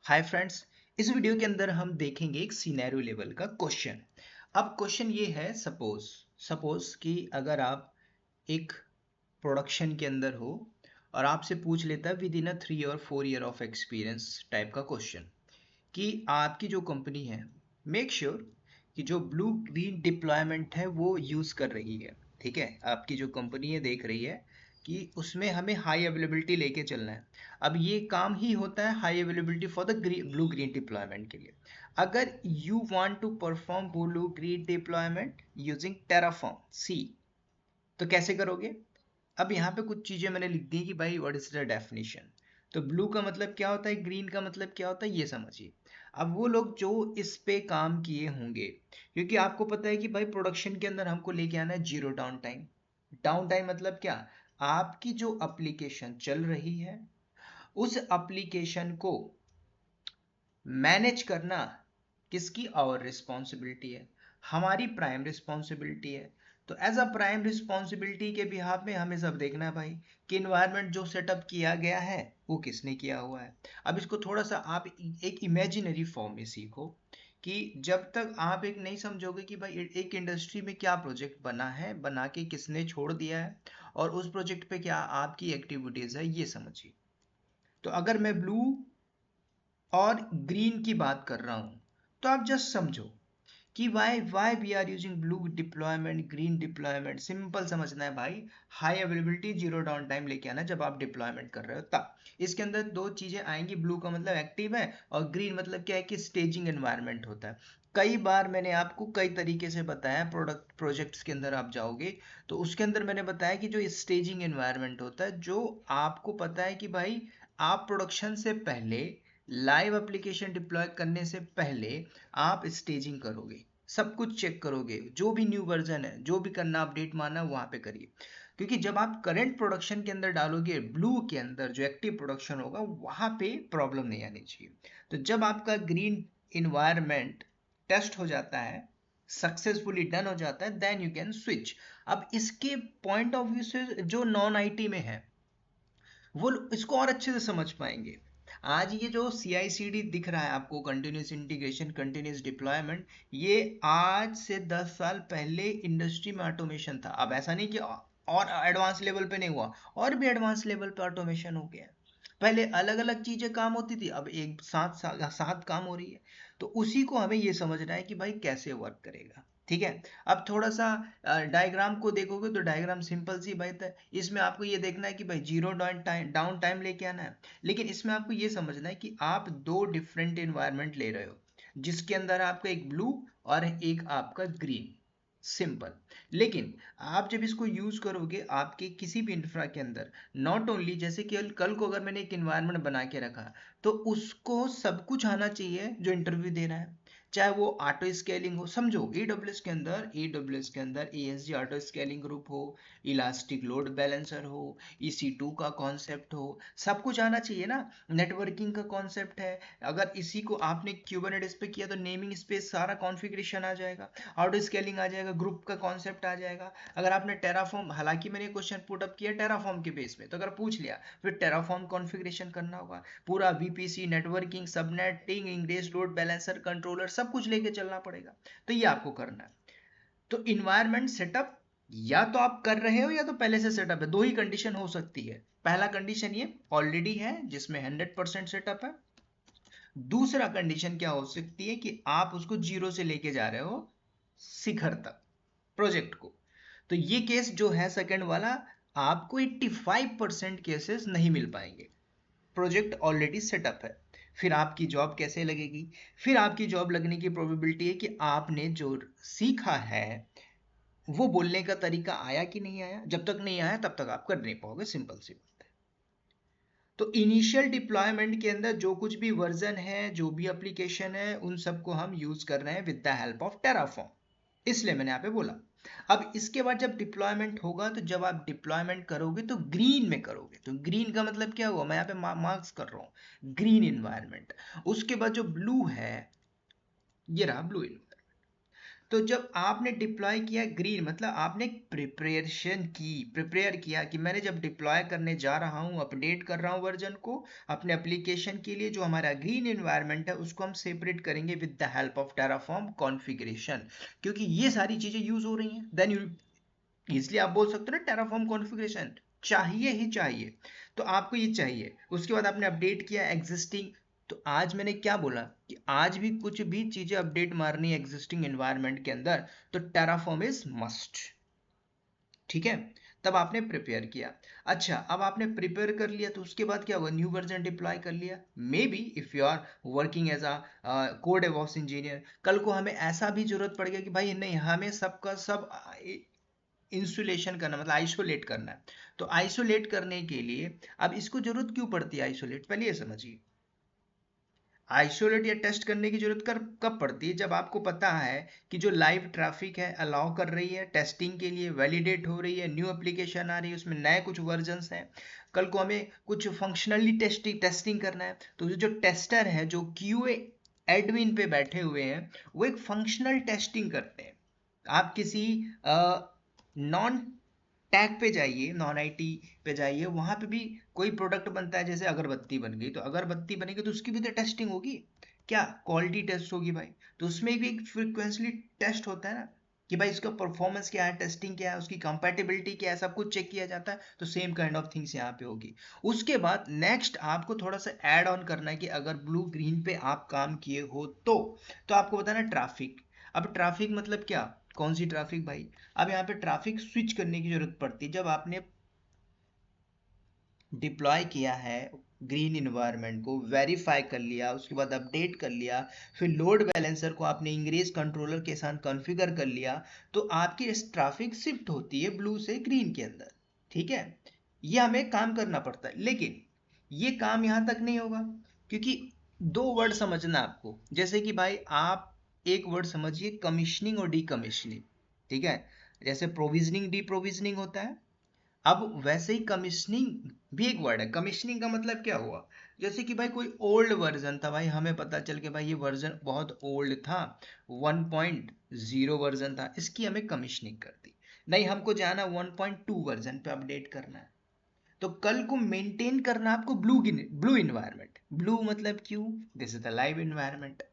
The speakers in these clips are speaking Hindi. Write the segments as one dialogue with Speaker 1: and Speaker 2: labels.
Speaker 1: Hi friends. इस वीडियो के अंदर हम देखेंगे एक सिनेरियो लेवल का क्वेश्चन। अब क्वेश्चन ये है, सपोज कि अगर आप एक प्रोडक्शन के अंदर हो और आपसे पूछ लेता है विद इन अ 3 और 4 ईयर ऑफ एक्सपीरियंस टाइप का क्वेश्चन कि आपकी जो कंपनी है मेक श्योर कि जो ब्लू ग्रीन डिप्लॉयमेंट है वो यूज़ कर रही है। ठीक है, आपकी जो कंपनी है देख रही है कि उसमें हमें हाई अवेलेबिलिटी लेके चलना है। अब ये काम ही होता है high availability for the blue green deployment के लिए। अगर you want to perform blue green deployment using Terraform सी, तो कैसे करोगे? अब यहाँ पे कुछ चीजें मैंने लिख दी कि भाई व्हाट इज द डेफिनेशन। तो ब्लू का मतलब क्या होता है, ग्रीन का मतलब क्या होता है, ये समझिए। अब वो लोग जो इस पे काम किए होंगे, क्योंकि आपको पता है कि भाई प्रोडक्शन के अंदर हमको लेके आना है zero down time. Down time मतलब क्या? आपकी जो एप्लीकेशन चल रही है उस एप्लीकेशन को मैनेज करना किसकी और रिस्पॉन्सिबिलिटी है? हमारी प्राइम रिस्पॉन्सिबिलिटी है। तो एज अ प्राइम रिस्पॉन्सिबिलिटी के बिहाफ में हमें सब देखना है भाई कि इन्वायरमेंट जो सेटअप किया गया है वो किसने किया हुआ है। अब इसको थोड़ा सा आप एक इमेजिनरी फॉर्म में सीखो कि जब तक आप एक नहीं समझोगे कि भाई एक इंडस्ट्री में क्या प्रोजेक्ट बना है, बना के किसने छोड़ दिया है और उस प्रोजेक्ट पे क्या आपकी एक्टिविटीज है, ये समझिए। तो अगर मैं ब्लू और ग्रीन की बात कर रहा हूं तो आप जस्ट समझो कि why we are using blue deployment green deployment. Simple समझना है भाई, high availability zero downtime लेके आना जब आप डिप्लॉयमेंट कर रहे हो तब। इसके अंदर दो चीजें आएंगी, ब्लू का मतलब एक्टिव है और ग्रीन मतलब क्या है कि स्टेजिंग एनवायरनमेंट होता है। कई बार मैंने आपको कई तरीके से बताया, प्रोजेक्ट्स के अंदर आप जाओगे तो उसके अंदर मैंने बताया कि जो स्टेजिंग एनवायरनमेंट होता है, जो आपको पता है कि भाई आप प्रोडक्शन से पहले, लाइव एप्लीकेशन डिप्लॉय करने से पहले आप स्टेजिंग करोगे, सब कुछ चेक करोगे, जो भी न्यू वर्जन है जो भी करना अपडेट मारना वहां पे करिए। क्योंकि जब आप करंट प्रोडक्शन के अंदर डालोगे ब्लू के अंदर जो एक्टिव प्रोडक्शन होगा वहां पे प्रॉब्लम नहीं आनी चाहिए। तो जब आपका ग्रीन इन्वायरमेंट टेस्ट हो जाता है, सक्सेसफुली डन हो जाता है, देन यू कैन स्विच। अब इसके पॉइंट ऑफ व्यू से जो नॉन आईटी में है वो इसको और अच्छे से समझ पाएंगे। आज ये जो सी आई सी डी दिख रहा है आपको, कंटिन्यूस इंटीग्रेशन कंटिन्यूस डिप्लॉयमेंट, ये आज से 10 साल पहले इंडस्ट्री में ऑटोमेशन था। अब ऐसा नहीं कि और एडवांस लेवल पे नहीं हुआ, और भी एडवांस लेवल पे ऑटोमेशन हो गया। पहले अलग अलग चीजें काम होती थी, अब एक साथ साथ साथ काम हो रही है। तो उसी को हमें ये समझना है कि भाई कैसे वर्क करेगा। ठीक है, अब थोड़ा सा डायग्राम को देखोगे तो डायग्राम सिंपल सी बात है। इसमें आपको ये देखना है कि भाई जीरो डाउन टाइम लेके आना है, लेकिन इसमें आपको ये समझना है कि आप दो डिफरेंट एनवायरनमेंट ले रहे हो, जिसके अंदर आपका एक ब्लू और एक आपका ग्रीन। सिंपल। लेकिन आप जब इसको यूज करोगे आपके किसी भी इंफ्रा के अंदर, नॉट ओनली जैसे कि कल को अगर मैंने एक इन्वायरमेंट बना के रखा तो उसको सब कुछ आना चाहिए जो इंटरव्यू दे रहा है, चाहे वो ऑटो स्केलिंग हो। समझो AWS के अंदर ASG ऑटो स्केलिंग ग्रुप हो, इलास्टिक लोड बैलेंसर हो, EC2 का कॉन्सेप्ट हो, सब कुछ आना चाहिए ना। नेटवर्किंग का कॉन्सेप्ट है, अगर इसी को आपने क्यूबरनेटिस पे किया तो नेमिंग स्पेस सारा कॉन्फ़िगरेशन आ जाएगा, ऑटो स्केलिंग आ जाएगा, ग्रुप का कॉन्सेप्ट आ जाएगा। अगर आपने टेराफॉर्म, हालांकि मैंने क्वेश्चन पुट अप किया टेराफॉर्म के बेस पे, तो अगर पूछ लिया फिर टेराफॉर्म कॉन्फ़िगरेशन करना होगा, पूरा VPC networking subnetting ingress load balancer controller सब कुछ लेके चलना पड़ेगा। तो ये आपको करना है। तो इन्वायरमेंट सेटअप या तो आप कर रहे हो या तो पहले से सेटअप है, दो ही कंडीशन हो सकती है। पहला कंडीशन ये ऑलरेडी है जिसमें 100% सेटअप है। दूसरा कंडीशन क्या हो सकती है कि आप उसको जीरो से लेके जा रहे हो शिखर तक प्रोजेक्ट को। तो ये केस जो है सेकंड वाला, आपको 85% केसेस नहीं मिल पाएंगे, प्रोजेक्ट ऑलरेडी सेटअप है। फिर आपकी जॉब कैसे लगेगी? फिर आपकी जॉब लगने की प्रोबेबिलिटी है कि आपने जो सीखा है वो बोलने का तरीका आया कि नहीं आया। जब तक नहीं आया तब तक आप कर नहीं पाओगे, सिंपल सी बात है। तो इनिशियल डिप्लॉयमेंट के अंदर जो कुछ भी वर्जन है, जो भी एप्लीकेशन है, उन सबको हम यूज कर रहे हैं with the help of Terraform, इसलिए मैंने यहाँ पे बोला। अब इसके बाद जब डिप्लॉयमेंट होगा, तो जब आप डिप्लॉयमेंट करोगे तो ग्रीन में करोगे, तो ग्रीन का मतलब क्या हुआ, मैं यहाँ पे मार्क्स कर रहा हूँ ग्रीन इन्वायरमेंट। उसके बाद जो ब्लू है, ये रहा ब्लू इन्वायरमेंट। तो जब आपने डिप्लॉय किया ग्रीन, मतलब आपने प्रिपेयर किया कि मैंने जब डिप्लॉय करने जा रहा हूँ, अपडेट कर रहा हूँ वर्जन को अपने एप्लीकेशन के लिए, जो हमारा ग्रीन इन्वायरमेंट है उसको हम सेपरेट करेंगे with the help of Terraform configuration, क्योंकि ये सारी चीजें यूज हो रही हैं। देन इसलिए आप बोल सकते हो ना टेराफॉर्म कॉन्फ़िगरेशन चाहिए ही चाहिए। तो आपको ये चाहिए, उसके बाद आपने अपडेट किया एग्जिस्टिंग। तो आज मैंने क्या बोला कि आज भी कुछ भी चीजें अपडेट मारनी है एग्जिस्टिंग एनवायरनमेंट के अंदर तो टेराफॉर्म इज मस्ट। ठीक है, तब आपने प्रिपेयर किया। अच्छा, अब आपने प्रिपेयर कर लिया तो उसके बाद क्या हुआ, न्यू वर्जन डिप्लॉय कर लिया। Maybe if you are working as a code DevOps engineer, कल को हमें ऐसा भी जरूरत पड़ गया कि भाई नहीं, हमें सबका सब इंसुलेशन करना, मतलब आइसोलेट करना है। तो आइसोलेट करने के लिए अब इसको जरूरत क्यों पड़ती है आइसोलेट, पहले ये समझिए। आइसोलेट या टेस्ट करने की जरूरत कब पड़ती है, जब आपको पता है कि जो लाइव ट्रैफिक है अलाउ कर रही है टेस्टिंग के लिए, वैलिडेट हो रही है, न्यू एप्लीकेशन आ रही है, उसमें नए कुछ वर्जन्स हैं, कल को हमें कुछ फंक्शनली टेस्टिंग करना है। तो जो टेस्टर है, जो क्यूए एडमिन पे बैठे हुए हैं, वो एक फंक्शनल टेस्टिंग करते हैं। आप किसी नॉन टैग पे जाइए, नॉन आईटी पे जाइए, वहां पे भी कोई प्रोडक्ट बनता है, जैसे अगरबत्ती बन गई, तो अगरबत्ती बनेगी तो उसकी भी तो टेस्टिंग होगी, क्या क्वालिटी टेस्ट होगी भाई। तो उसमें भी एक फ्रिक्वेंसली टेस्ट होता है ना, कि भाई इसका परफॉर्मेंस क्या है, टेस्टिंग क्या है, उसकी कंपैटिबिलिटी क्या है, सब कुछ चेक किया जाता है। तो सेम काइंड ऑफ थिंग्स यहाँ पे होगी। उसके बाद नेक्स्ट आपको थोड़ा सा ऐड ऑन करना है कि अगर ब्लू ग्रीन पे आप काम किए हो तो आपको बताना ट्रैफिक। अब ट्रैफिक मतलब क्या, कौन सी ट्रैफिक भाई, अब यहाँ पे ट्रैफिक स्विच करने की जरूरत पड़ती है जब आपने डिप्लॉय किया है ग्रीन इन्वायरमेंट को, वेरीफाई कर लिया, उसके बाद अपडेट कर लिया, फिर लोड बैलेंसर को आपने इंग्रेज कंट्रोलर के साथ कॉन्फ़िगर कर लिया, तो आपकी इस ट्रैफिक शिफ्ट होती है ब्लू से ग्रीन के अंदर। ठीक है, ये हमें काम करना पड़ता है, लेकिन ये काम यहाँ तक नहीं होगा, क्योंकि दो वर्ड समझना आपको, जैसे कि भाई आप एक वर्ड समझिए, कमीशनिंग और डीकमीशनिंग। ठीक है, जैसे प्रोविजनिंग डी प्रोविजनिंग होता है, अब वैसे ही कमीशनिंग भी एक वर्ड है। कमीशनिंग का मतलब क्या हुआ, जैसे कि भाई कोई ओल्ड वर्जन था, भाई हमें पता चल के भाई ये वर्जन बहुत ओल्ड था, 1.0 वर्जन था, इसकी हमें कमीशनिंग कर दी। नहीं, हमको जाना 1.2 वर्जन पे अपडेट करना है, तो कल को मेंटेन करना आपको ब्लू इन्वायरमेंट। ब्लू मतलब क्यों, this is the live environment,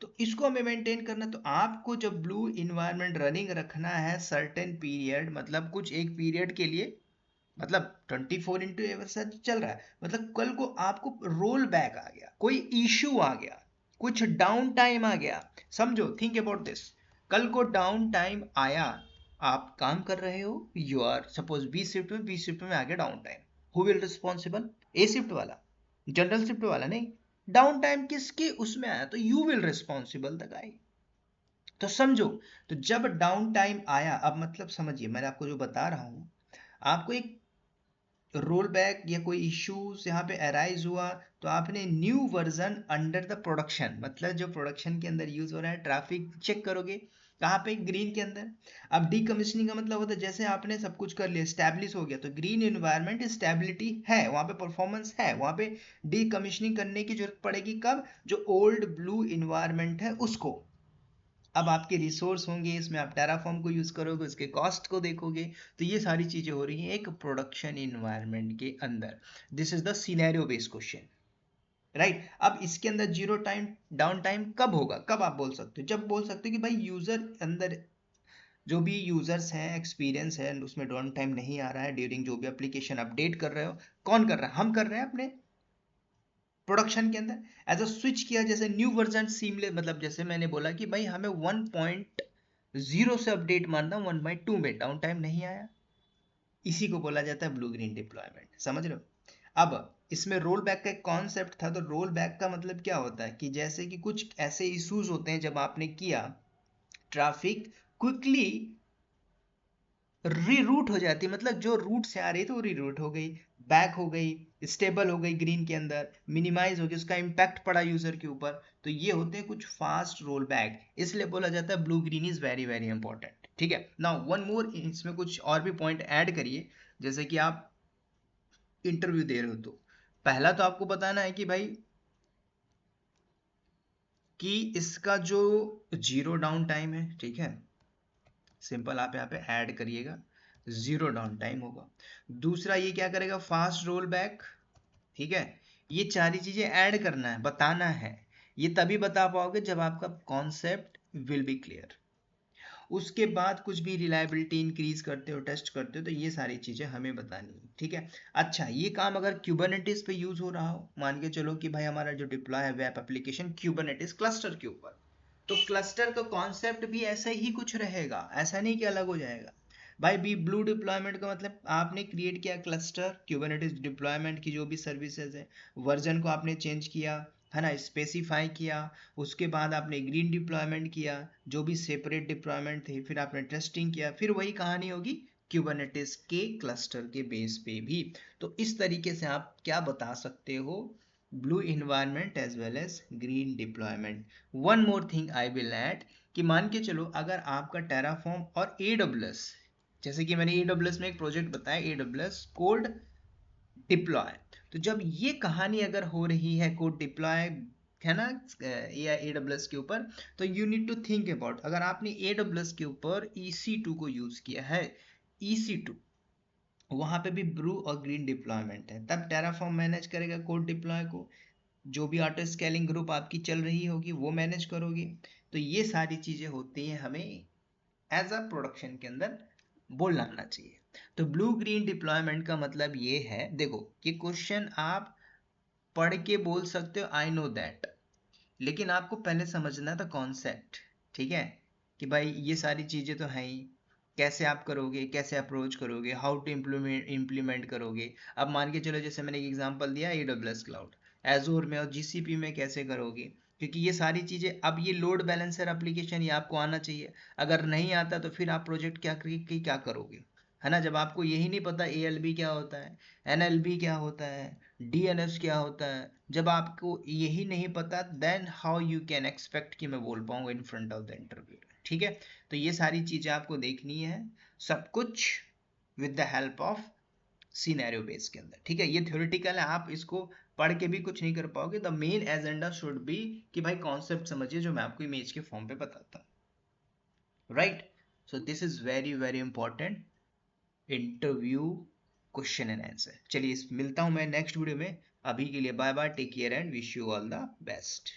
Speaker 1: तो इसको हमें मेंटेन करना। तो आपको जब ब्लू इन्वायरमेंट रनिंग रखना है सर्टेन पीरियड, मतलब कुछ एक पीरियड के लिए, मतलब 24/7 चल रहा है, मतलब कल को आपको रोल बैक आ गया, कोई इश्यू आ गया, कुछ डाउन टाइम आ गया, समझो, थिंक अबाउट दिस, कल को डाउन टाइम आया, आप काम कर रहे हो, you are suppose be shift में आ गया downtime, who will responsible, A shift वाला, जनरल शिफ्ट वाला नहीं, डाउन टाइम किसके उसमें आया तो you will responsible the guy. तो समझो, तो जब डाउन टाइम आया, अब मतलब समझिए मैंने आपको जो बता रहा हूं, आपको एक रोल बैक या कोई इश्यूज यहाँ पे अराइज हुआ, तो आपने new version under the production, मतलब जो प्रोडक्शन के अंदर यूज हो रहा है, ट्रैफिक चेक करोगे कहाँ पे, ग्रीन के अंदर। अब डीकमिशनिंग का मतलब होता है जैसे आपने सब कुछ कर लिया, स्टैब्लिश हो गया, तो ग्रीन इन्वायरमेंट स्टेबिलिटी है, वहां पे परफॉर्मेंस है, वहां पे डीकमिशनिंग करने की जरूरत पड़ेगी कब, जो ओल्ड ब्लू इन्वायरमेंट है उसको। अब आपके रिसोर्स होंगे, इसमें आप टेराफॉर्म को यूज करोगे, उसके कॉस्ट को देखोगे, तो ये सारी चीजें हो रही हैं एक प्रोडक्शन इन्वायरमेंट के अंदर। This is the scenario based question, right. अब इसके अंदर जीरो टाइम डाउन टाइम कब होगा, कब आप बोल सकते हो, जब बोल सकते हो कि भाई यूजर अंदर जो भी यूजर्स हैं, एक्सपीरियंस है, उसमें डाउन टाइम नहीं आ रहा है ड्यूरिंग जो भी एप्लीकेशन अपडेट कर रहे हो। कौन कर रहा है, हम कर रहे हैं अपने प्रोडक्शन के अंदर, एज अ स्विच किया, जैसे न्यू वर्जन सीमलेस, मतलब जैसे मैंने बोला कि भाई हमें 1.0 से अपडेट मारना, 1.2 में डाउन टाइम नहीं आया, इसी को बोला जाता है ब्लू ग्रीन डिप्लॉयमेंट, समझ रहे हो। अब इसमें रोल बैक का एक कॉन्सेप्ट था, तो रोल बैक का मतलब क्या होता है कि जैसे कि कुछ ऐसे इश्यूज होते हैं, जब आपने किया ट्रैफिक क्विकली रीरूट हो जाती है, मतलब जो रूट से आ रही थी वो रीरूट हो गई, बैक हो गई, स्टेबल हो गई ग्रीन के अंदर, मिनिमाइज हो गई, उसका इम्पैक्ट पड़ा यूजर के ऊपर। तो ये होते हैं कुछ फास्ट रोल बैक, इसलिए बोला जाता है blue green is very very important. ठीक है, नाउ वन मोर, इसमें कुछ और भी पॉइंट ऐड करिए। जैसे कि आप इंटरव्यू दे रहे हो, तो पहला तो आपको बताना है कि भाई कि इसका जो जीरो डाउन टाइम है, ठीक है, सिंपल आप यहाँ पे ऐड करिएगा, 0 डाउन टाइम होगा। दूसरा ये क्या करेगा, फास्ट रोल बैक, ठीक है। ये सारी चीजें ऐड करना है, बताना है। ये तभी बता पाओगे जब आपका कॉन्सेप्ट विल बी क्लियर। उसके बाद कुछ भी रिलायबिलिटी इंक्रीज करते हो, टेस्ट करते हो, तो ये सारी चीजें हमें बतानी है, ठीक है। अच्छा, ये काम अगर क्यूबरनेटिस पे यूज हो रहा हो, मान के चलो कि भाई हमारा जो डिप्लॉय है वेब एप्लीकेशन क्यूबरनेटिस क्लस्टर के ऊपर, तो क्लस्टर का कॉन्सेप्ट भी ऐसा ही कुछ रहेगा, ऐसा नहीं कि अलग हो जाएगा। भाई बी ब्लू डिप्लॉयमेंट का मतलब आपने क्रिएट किया क्लस्टर क्यूबरनेटिस डिप्लॉयमेंट की जो भी सर्विसेज है, वर्जन को आपने चेंज किया, है ना, स्पेसिफाई किया। उसके बाद आपने ग्रीन डिप्लॉयमेंट किया, जो भी सेपरेट डिप्लॉयमेंट थे, फिर आपने टेस्टिंग किया, फिर वही कहानी होगी क्यूबरनेटिस के क्लस्टर के बेस पे भी। तो इस तरीके से आप क्या बता सकते हो, blue environment as well as green deployment. One more thing I will add, कि मान के चलो अगर आपका टेराफॉर्म और AWS, जैसे कि मैंने AWS में एक प्रोजेक्ट बताया, AWS कोड डिप्लॉय, तो जब ये कहानी अगर हो रही है कोड डिप्लॉय, है ना, या AWS के ऊपर, तो you need to think about, अगर आपने AWS के ऊपर EC2 को यूज किया है, EC2 वहां पे भी ब्लू और ग्रीन डिप्लॉयमेंट है, तब टेराफॉर्म मैनेज करेगा कोड डिप्लॉय को, जो भी ऑटो स्केलिंग ग्रुप आपकी चल रही होगी वो मैनेज करोगे। तो ये सारी चीजें होती हैं, हमें एज अ प्रोडक्शन के अंदर बोलना आना चाहिए। तो ब्लू ग्रीन डिप्लॉयमेंट का मतलब ये है, देखो ये क्वेश्चन आप पढ़ के बोल सकते हो, आई नो दैट, लेकिन आपको पहले समझना था कॉन्सेप्ट, ठीक है, कि भाई ये सारी चीजें तो हैं ही, कैसे आप करोगे, कैसे अप्रोच करोगे, हाउ टू इम्प्लीमेंट करोगे। अब मान के चलो जैसे मैंने एक एग्जांपल दिया AWS क्लाउड, एजोर में और GCP में कैसे करोगे, क्योंकि ये सारी चीजें, अब ये लोड बैलेंसर एप्लीकेशन ये आपको आना चाहिए। अगर नहीं आता तो फिर आप प्रोजेक्ट क्या करोगे, है ना, जब आपको यही नहीं पता ALB क्या होता है, NLB क्या होता है, DNS क्या होता है, जब आपको यही नहीं पता, then how you can expect कि मैं बोल पाऊंगा in front of the interview, ठीक है। तो ये सारी चीजें आपको देखनी है, सब कुछ with the help of scenario base के अंदर, ठीक है। ये थ्योरेटिकल है, आप इसको पढ़ के भी कुछ नहीं कर पाओगे। The main agenda should be कि भाई कॉन्सेप्ट समझिए जो मैं आपको इमेज के फॉर्म पे बताता हूँ, right. So this is very very important interview question and answer. चलिए मिलता हूं मैं नेक्स्ट वीडियो में, अभी के लिए bye bye, take care and wish you all the best.